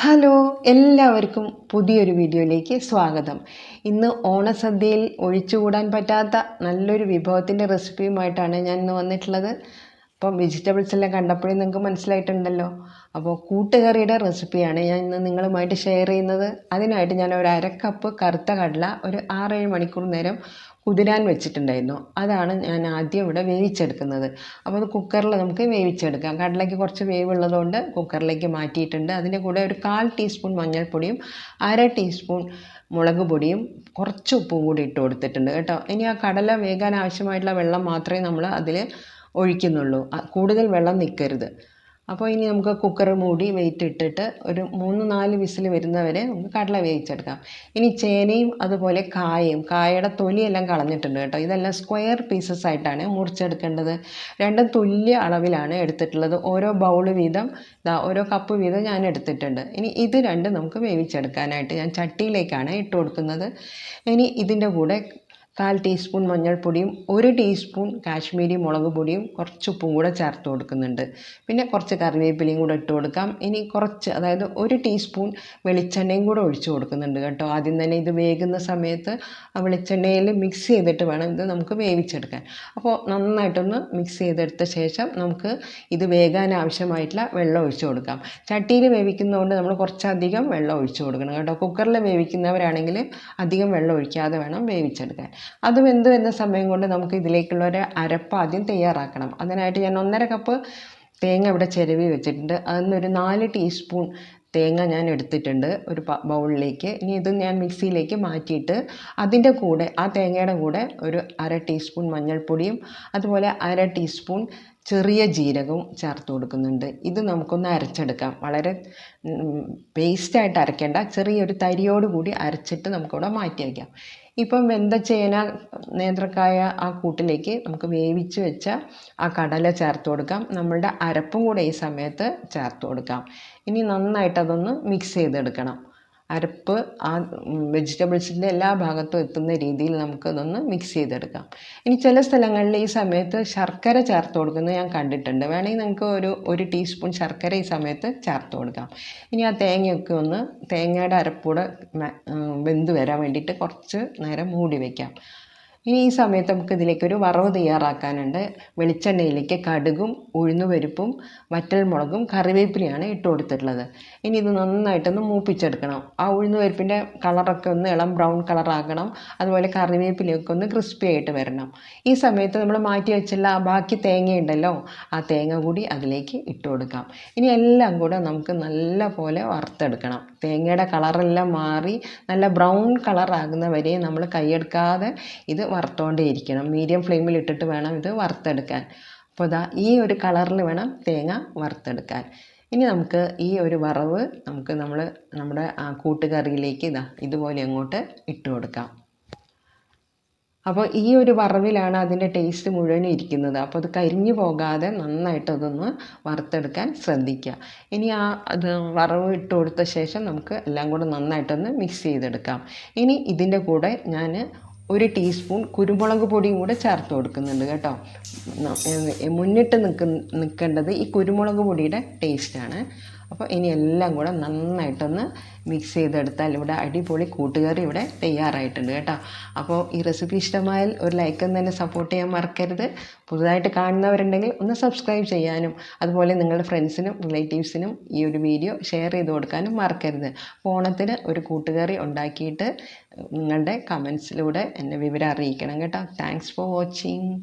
Hello, എല്ലാവർക്കും പുതിയൊരു വീഡിയോയിലേക്ക് സ്വാഗതം. ഇന്ന് ഓണസദ്യയിൽ ഒഴിച്ചുകൂടാൻ പറ്റാത്ത നല്ലൊരു വിഭവത്തിൻ്റെ റെസിപ്പിയുമായിട്ടാണ് ഞാൻ ഇന്ന് വന്നിട്ടുള്ളത്. അപ്പം വെജിറ്റബിൾസ് എല്ലാം കണ്ടപ്പോഴേ നിങ്ങൾക്ക് മനസ്സിലായിട്ടുണ്ടല്ലോ. അപ്പോൾ കൂട്ടുകറിയുടെ റെസിപ്പിയാണ് ഞാൻ ഇന്ന് നിങ്ങളുമായിട്ട് ഷെയർ ചെയ്യുന്നത്. അതിനായിട്ട് ഞാൻ ഒരു അരക്കപ്പ് കറുത്ത കടല ഒരു 6-7 മണിക്കൂർ നേരം കുതിരാൻ വെച്ചിട്ടുണ്ടായിരുന്നു. അതാണ് ഞാൻ ആദ്യം ഇവിടെ വേവിച്ചെടുക്കുന്നത്. അപ്പോൾ അത് കുക്കറിൽ നമുക്ക് വേവിച്ചെടുക്കാം. കടലയ്ക്ക് കുറച്ച് വേവുള്ളതുകൊണ്ട് കുക്കറിലേക്ക് മാറ്റിയിട്ടുണ്ട്. അതിൻ്റെ കൂടെ ഒരു 1/4 ടീസ്പൂൺ മഞ്ഞൾപ്പൊടിയും 1/2 ടീസ്പൂൺ മുളക് പൊടിയും കുറച്ച് ഉപ്പും കൂടി ഇട്ട് കൊടുത്തിട്ടുണ്ട് കേട്ടോ. ഇനി ആ കടല വേകാൻ ആവശ്യമായിട്ടുള്ള വെള്ളം മാത്രമേ നമ്മൾ അതിൽ ഒഴിക്കുന്നുള്ളൂ. കൂടുതൽ വെള്ളം നിൽക്കരുത്. അപ്പോൾ ഇനി നമുക്ക് കുക്കർ മൂടി വെയിറ്റ് ഇട്ടിട്ട് ഒരു 3-4 വിസിൽ വരുന്നവരെ നമുക്ക് കടല വേവിച്ചെടുക്കാം. ഇനി ചേനയും അതുപോലെ കായയുടെ തൊലിയെല്ലാം കളഞ്ഞിട്ടുണ്ട് കേട്ടോ. ഇതെല്ലാം സ്ക്വയർ പീസസ് ആയിട്ടാണ് മുറിച്ചെടുക്കേണ്ടത്. രണ്ടും തുല്യ അളവിലാണ് എടുത്തിട്ടുള്ളത്. ഓരോ ബൗൾ വീതം ഓരോ കപ്പ് വീതം ഞാൻ എടുത്തിട്ടുണ്ട്. ഇനി ഇത് രണ്ടും നമുക്ക് വേവിച്ചെടുക്കാനായിട്ട് ഞാൻ ചട്ടിയിലേക്കാണ് ഇട്ട് കൊടുക്കുന്നത്. ഇനി ഇതിൻ്റെ കൂടെ 1/4 ടീസ്പൂൺ മഞ്ഞൾപ്പൊടിയും 1 ടീസ്പൂൺ കാശ്മീരി മുളക് പൊടിയും കുറച്ച് ഉപ്പും കൂടെ ചേർത്ത് കൊടുക്കുന്നുണ്ട്. പിന്നെ കുറച്ച് കറിവേപ്പിലയും കൂടെ ഇട്ട് കൊടുക്കാം. ഇനി കുറച്ച്, അതായത് 1 ടീസ്പൂൺ വെളിച്ചെണ്ണയും കൂടെ ഒഴിച്ചു കൊടുക്കുന്നുണ്ട് കേട്ടോ. ആദ്യം തന്നെ ഇത് വേകുന്ന സമയത്ത് ആ വെളിച്ചെണ്ണയിൽ മിക്സ് ചെയ്തിട്ട് വേണം ഇത് നമുക്ക് വേവിച്ചെടുക്കാൻ. അപ്പോൾ നന്നായിട്ടൊന്ന് മിക്സ് ചെയ്തെടുത്ത ശേഷം നമുക്ക് ഇത് വേകാൻ ആവശ്യമായിട്ടുള്ള വെള്ളം ഒഴിച്ചു കൊടുക്കാം. ചട്ടിയിൽ വേവിക്കുന്നതുകൊണ്ട് നമ്മൾ കുറച്ചധികം വെള്ളം ഒഴിച്ചു കൊടുക്കണം കേട്ടോ. കുക്കറിൽ വേവിക്കുന്നവരാണെങ്കിൽ അധികം വെള്ളം ഒഴിക്കാതെ വേണം വേവിച്ചെടുക്കാൻ. അത് വെന്ത് വരുന്ന സമയം കൊണ്ട് നമുക്ക് ഇതിലേക്കുള്ള ഒരു അരപ്പ് ആദ്യം തയ്യാറാക്കണം. അതിനായിട്ട് ഞാൻ 1.5 കപ്പ് തേങ്ങ ഇവിടെ ചിരവി വെച്ചിട്ടുണ്ട്. അതിനൊരു 4 ടീസ്പൂൺ തേങ്ങ ഞാൻ എടുത്തിട്ടുണ്ട് ഒരു ബൗളിലേക്ക്. ഇനി ഇത് ഞാൻ മിക്സിയിലേക്ക് മാറ്റിയിട്ട് അതിൻ്റെ കൂടെ, ആ തേങ്ങയുടെ കൂടെ ഒരു 1/2 ടീസ്പൂൺ മഞ്ഞൾപ്പൊടിയും അതുപോലെ 1/2 ടീസ്പൂൺ ചെറിയ ജീരകവും ചേർത്ത് കൊടുക്കുന്നുണ്ട്. ഇത് നമുക്കൊന്ന് അരച്ചെടുക്കാം. വളരെ പേസ്റ്റായിട്ട് അരയ്ക്കേണ്ട, ചെറിയൊരു തരിയോട് കൂടി അരച്ചിട്ട് നമുക്കിവിടെ മാറ്റി വയ്ക്കാം. ഇപ്പം വെന്ത ചേന, നേന്ത്രക്കായ ആ കൂട്ടിലേക്ക് നമുക്ക് വേവിച്ച് വെച്ച ആ കടല ചേർത്ത് കൊടുക്കാം. നമ്മളുടെ അരപ്പും കൂടെ ഈ സമയത്ത് ചേർത്ത് കൊടുക്കാം. ഇനി നന്നായിട്ട് അതൊന്ന് മിക്സ് ചെയ്തെടുക്കണം. അരപ്പ് ആ വെജിറ്റബിൾസിൻ്റെ എല്ലാ ഭാഗത്തും എത്തുന്ന രീതിയിൽ നമുക്കതൊന്ന് മിക്സ് ചെയ്തെടുക്കാം. ഇനി ചില സ്ഥലങ്ങളിൽ ഈ സമയത്ത് ശർക്കര ചേർത്ത് കൊടുക്കുന്നത് ഞാൻ കണ്ടിട്ടുണ്ട്. വേണമെങ്കിൽ നമുക്ക് ഒരു ടീസ്പൂൺ ശർക്കര ഈ സമയത്ത് ചേർത്ത് കൊടുക്കാം. ഇനി ആ തേങ്ങയൊക്കെ ഒന്ന്, തേങ്ങയുടെ അരപ്പൂടെ വെന്ത് വരാൻ വേണ്ടിയിട്ട് കുറച്ച് നേരം മൂടി വയ്ക്കാം. ഇനി ഈ സമയത്ത് നമുക്ക് ഇതിലേക്കൊരു വറവ് തയ്യാറാക്കാനുണ്ട്. വെളിച്ചെണ്ണയിലേക്ക് കടുകും ഉഴുന്നുപരിപ്പും വറ്റൽമുളകും കറിവേപ്പിലയാണ് ഇട്ട് കൊടുത്തിട്ടുള്ളത്. ഇനി ഇത് നന്നായിട്ടൊന്ന് മൂപ്പിച്ചെടുക്കണം. ആ ഉഴുന്നുപരിപ്പിൻ്റെ കളറൊക്കെ ഒന്ന് ഇളം ബ്രൗൺ കളറാകണം. അതുപോലെ കറിവേപ്പിലയൊക്കെ ഒന്ന് ക്രിസ്പി ആയിട്ട് വരണം. ഈ സമയത്ത് നമ്മൾ മാറ്റി വെച്ചുള്ള ബാക്കി തേങ്ങയുണ്ടല്ലോ, ആ തേങ്ങ കൂടി അതിലേക്ക് ഇട്ട് കൊടുക്കാം. ഇനി എല്ലാം കൂടെ നമുക്ക് നല്ല പോലെ വറുത്തെടുക്കണം. തേങ്ങയുടെ കളറെല്ലാം മാറി നല്ല ബ്രൗൺ കളറാകുന്ന വരെ നമ്മൾ കൈയെടുക്കാതെ ഇത് വറുത്തുകൊണ്ടേയിരിക്കണം. മീഡിയം ഫ്ലെയിമിൽ ഇട്ടിട്ട് വേണം ഇത് വറുത്തെടുക്കാൻ. അപ്പോൾ ഈ ഒരു കളറിൽ വേണം തേങ്ങ വറുത്തെടുക്കാൻ. ഇനി നമുക്ക് ഈ ഒരു വറവ് നമ്മുടെ കൂട്ടുകറിയിലേക്ക് ഇതുപോലെ അങ്ങോട്ട് ഇട്ട് കൊടുക്കാം. അപ്പോൾ ഈ ഒരു വറവിലാണ് അതിൻ്റെ ടേസ്റ്റ് മുഴുവൻ ഇരിക്കുന്നത്. അപ്പോൾ അത് കരിഞ്ഞു പോകാതെ നന്നായിട്ട് അതൊന്ന് വറുത്തെടുക്കാൻ ശ്രദ്ധിക്കുക. ഇനി അത് വറവ് ഇട്ട് കൊടുത്ത ശേഷം നമുക്ക് എല്ലാം കൂടെ നന്നായിട്ടൊന്ന് മിക്സ് ചെയ്തെടുക്കാം. ഇനി ഇതിൻ്റെ കൂടെ ഞാൻ 1 ടീസ്പൂൺ കുരുമുളക് പൊടിയും കൂടെ ചേർത്ത് കൊടുക്കുന്നുണ്ട് കേട്ടോ. മുന്നിട്ട് നിൽക്കേണ്ടത് ഈ കുരുമുളക് പൊടിയുടെ ടേസ്റ്റാണ്. അപ്പോൾ ഇനി എല്ലാം കൂടെ നന്നായിട്ടൊന്ന് മിക്സ് ചെയ്തെടുത്താൽ ഇവിടെ അടിപൊളി കൂട്ടുകറി ഇവിടെ തയ്യാറായിട്ടുണ്ട് കേട്ടോ. അപ്പോൾ ഈ റെസിപ്പി ഇഷ്ടമായാൽ ഒരു ലൈക്ക് തന്നെ സപ്പോർട്ട് ചെയ്യാൻ മറക്കരുത്. പുതുതായിട്ട് കാണുന്നവരുണ്ടെങ്കിൽ ഒന്ന് സബ്സ്ക്രൈബ് ചെയ്യാനും അതുപോലെ നിങ്ങളുടെ ഫ്രണ്ട്സിനും റിലേറ്റീവ്സിനും ഈ ഒരു വീഡിയോ ഷെയർ ചെയ്ത് കൊടുക്കാനും മറക്കരുത്. ഓണത്തിന് ഒരു കൂട്ടുകറി ഉണ്ടാക്കിയിട്ട് നിങ്ങളുടെ കമൻസിലൂടെ എന്നെ വിവരം അറിയിക്കണം കേട്ടോ. Thanks for watching.